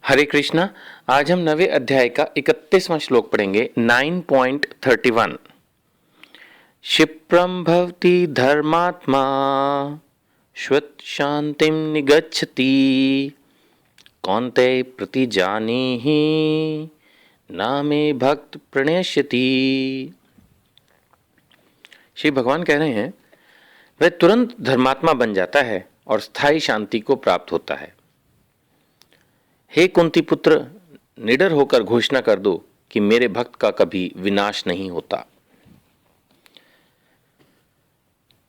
हरे कृष्णा। आज हम नवे अध्याय का 31वां श्लोक पढ़ेंगे। 9.31। क्षिप्रम भवति धर्मात्मा श्वत शांतिम निगच्छति कौन्तेय प्रतिजानीहि ना मे भक्त प्रणश्यति। श्री भगवान कह रहे हैं वह तुरंत धर्मात्मा बन जाता है और स्थायी शांति को प्राप्त होता है। हे कुंती पुत्र, निडर होकर घोषणा कर दो कि मेरे भक्त का कभी विनाश नहीं होता।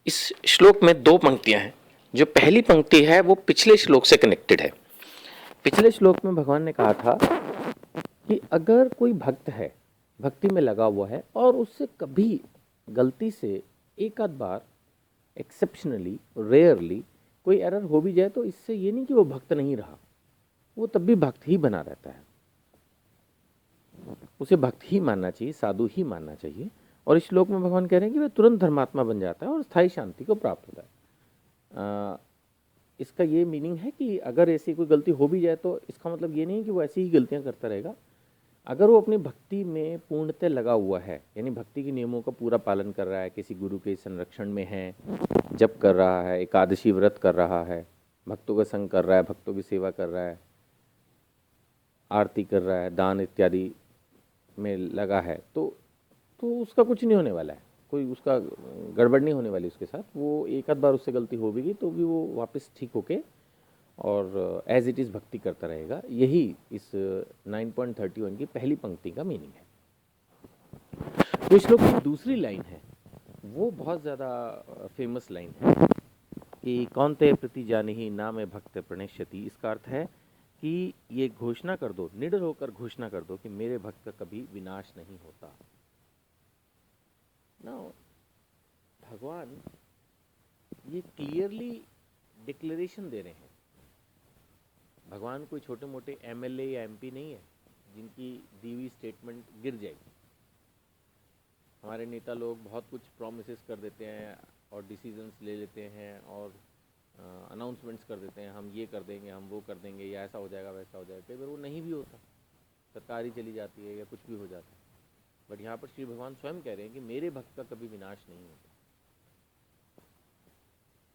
इस श्लोक में दो पंक्तियां हैं। जो पहली पंक्ति है वो पिछले श्लोक से कनेक्टेड है। पिछले श्लोक में भगवान ने कहा था कि अगर कोई भक्त है, भक्ति में लगा हुआ है और उससे कभी गलती से एक आध बार एक्सेप्शनली रेयरली कोई एरर हो भी जाए तो इससे ये नहीं कि वो भक्त नहीं रहा, वो तब भी भक्त ही बना रहता है। उसे भक्त ही मानना चाहिए, साधु ही मानना चाहिए। और इस श्लोक में भगवान कह रहे हैं कि वह तुरंत धर्मात्मा बन जाता है और स्थायी शांति को प्राप्त होता है। इसका ये मीनिंग है कि अगर ऐसी कोई गलती हो भी जाए तो इसका मतलब ये नहीं है कि वो ऐसी ही गलतियां करता रहेगा। अगर वो अपनी भक्ति में पूर्णतः लगा हुआ है, यानी भक्ति के नियमों का पूरा पालन कर रहा है, किसी गुरु के संरक्षण में है, जप कर रहा है, एकादशी व्रत कर रहा है, भक्तों का संग कर रहा है, भक्तों की सेवा कर रहा है, आरती कर रहा है, दान इत्यादि में लगा है, तो उसका कुछ नहीं होने वाला है, कोई उसका गड़बड़ नहीं होने वाली उसके साथ। वो एक आध बार उससे गलती हो भी गई तो भी वो वापस ठीक होके और एज इट इज़ भक्ति करता रहेगा। यही इस 9.31 की पहली पंक्ति का मीनिंग है। तो श्लोक की दूसरी लाइन है वो बहुत ज़्यादा फेमस लाइन है कि कौन्तेय प्रतिजानीहि ना मे भक्त प्रणश्यति। इसका अर्थ है कि ये घोषणा कर दो, निडर होकर घोषणा कर दो कि मेरे भक्त का कभी विनाश नहीं होता। ना भगवान ये क्लियरली डिक्लेरेशन दे रहे हैं। भगवान कोई छोटे मोटे एमएलए या एमपी नहीं है जिनकी दी हुई स्टेटमेंट गिर जाएगी। हमारे नेता लोग बहुत कुछ प्रॉमिसेस कर देते हैं और डिसीजंस ले लेते हैं और अनाउंसमेंट्स कर देते हैं, हम ये कर देंगे, हम वो कर देंगे, या ऐसा हो जाएगा वैसा हो जाएगा। कई बार वो नहीं भी होता, सरकार ही चली जाती है या कुछ भी हो जाता है। बट यहाँ पर श्री भगवान स्वयं कह रहे हैं कि मेरे भक्त का कभी विनाश नहीं होता।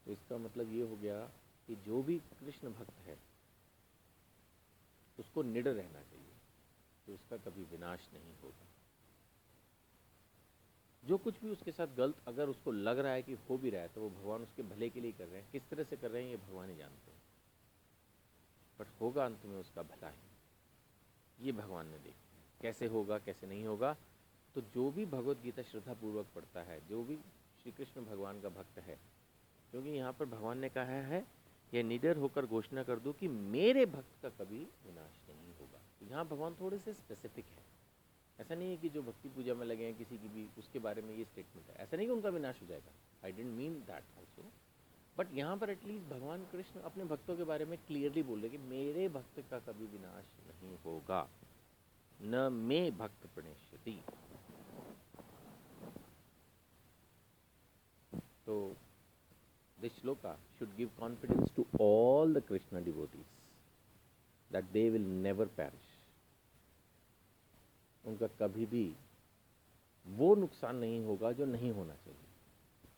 तो इसका मतलब ये हो गया कि जो भी कृष्ण भक्त है उसको निडर रहना चाहिए कि उसका कभी विनाश नहीं होगा। जो कुछ भी उसके साथ गलत अगर उसको लग रहा है कि हो भी रहा है तो वो भगवान उसके भले के लिए कर रहे हैं। किस तरह से कर रहे हैं ये भगवान ही जानते हैं, बट होगा अंत में उसका भला ही। ये भगवान ने देखा कैसे होगा कैसे नहीं होगा। तो जो भी भगवत गीता श्रद्धापूर्वक पढ़ता है, जो भी श्री कृष्ण भगवान का भक्त है, क्योंकि यहाँ पर भगवान ने कहा है यह निडर होकर घोषणा कर दो कि मेरे भक्त का कभी विनाश नहीं होगा। तो यहाँ भगवान थोड़े से स्पेसिफिक है। ऐसा नहीं है कि जो भक्ति पूजा में लगे हैं किसी की भी उसके बारे में ये स्टेटमेंट है, ऐसा नहीं कि उनका विनाश हो जाएगा। I don't mean that also, but यहाँ पर एटलीस्ट भगवान कृष्ण अपने भक्तों के बारे में क्लियरली बोल रहे कि मेरे भक्त का कभी विनाश नहीं होगा, न मे भक्त प्रणश्यति। तो this shloka should give confidence to all the Krishna devotees that they will never perish. उनका कभी भी वो नुकसान नहीं होगा जो नहीं होना चाहिए।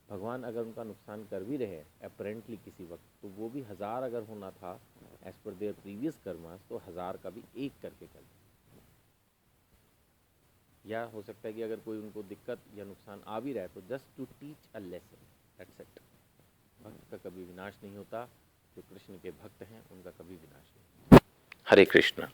भगवान अगर उनका नुकसान कर भी रहे अपरेंटली किसी वक्त, तो वो भी 1000 अगर होना था as per there previous karmas, तो 1000 का भी एक करके कर दें। या हो सकता है कि अगर कोई उनको दिक्कत या नुकसान आ भी रहा है तो just to teach a lesson, that's it. भक्त का कभी विनाश नहीं होता। जो कृष्ण के भक्त हैं उनका कभी विनाश नहीं होता। हरे कृष्ण।